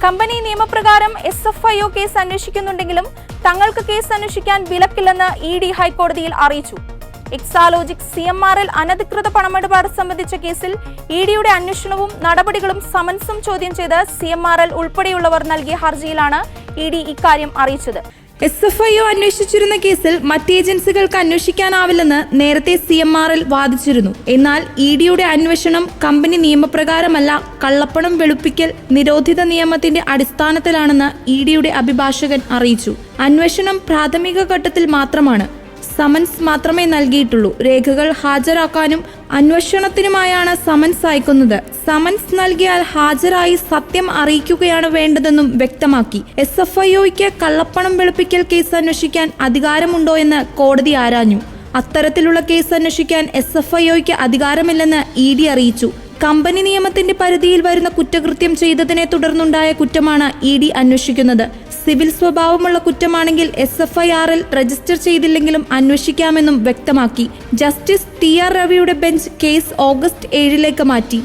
Company നിയമപ്രകാരം SFIO case അന്വേഷിക്കുന്നുണ്ടെങ്കിലും തങ്ങൾക്ക് case അന്വേഷിക്കാൻ വിലക്കില്ലെന്ന് ED ഹൈക്കോടതിയിൽ അറിയിച്ചു. എക്സാലോജിക് CMRL അനധികൃത പണമിടപാട് സംബന്ധിച്ച കേസിൽ EDയുടെ അന്വേഷണവും നടപടികളും സമൻസും ചോദ്യം ചെയ്ത് CMRL ഉൾപ്പെടെയുള്ളവർ നൽകിയ ഹർജിയിലാണ് ED ഇക്കാര്യം അറിയിച്ചത്. SFIO അന്വേഷിച്ചിരുന്ന കേസിൽ മറ്റ് ഏജൻസികൾക്ക് അന്വേഷിക്കാനാവില്ലെന്ന് നേരത്തെ CMRL വാദിച്ചിരുന്നു. എന്നാൽ EDയുടെ അന്വേഷണം കമ്പനി നിയമപ്രകാരമല്ല, കള്ളപ്പണം വെളുപ്പിക്കൽ നിരോധിത നിയമത്തിന്റെ അടിസ്ഥാനത്തിലാണെന്ന് EDയുടെ അഭിഭാഷകൻ അറിയിച്ചു. അന്വേഷണം പ്രാഥമിക ഘട്ടത്തിൽ മാത്രമാണ്. സമൻസ് മാത്രമേ നൽകിയിട്ടുള്ളൂ. രേഖകൾ ഹാജരാക്കാനും അന്വേഷണത്തിനുമായാണ് സമൻസ് അയക്കുന്നത്. സമൻസ് നൽകിയാൽ ഹാജരായി സത്യം അറിയിക്കുകയാണ് വേണ്ടതെന്നും വ്യക്തമാക്കി. SFIOയ്ക്ക് കള്ളപ്പണം വെളുപ്പിക്കൽ കേസ് അന്വേഷിക്കാൻ അധികാരമുണ്ടോ എന്ന് കോടതി ആരാഞ്ഞു. അത്തരത്തിലുള്ള കേസ് അന്വേഷിക്കാൻ SFIOയ്ക്ക് അധികാരമില്ലെന്ന് ED അറിയിച്ചു. കമ്പനി നിയമത്തിന്റെ പരിധിയിൽ വരുന്ന കുറ്റകൃത്യം ചെയ്തതിനെ തുടർന്നുണ്ടായ കുറ്റമാണ് ED അന്വേഷിക്കുന്നത്. സിവിൽ സ്വഭാവമുള്ള കുറ്റമാണെങ്കിൽ SFIRൽ രജിസ്റ്റർ ചെയ്തില്ലെങ്കിലും അന്വേഷിക്കാമെന്നും വ്യക്തമാക്കി. ജസ്റ്റിസ് TR രവിയുടെ ബെഞ്ച് കേസ് ഓഗസ്റ്റ് 7 മാറ്റി.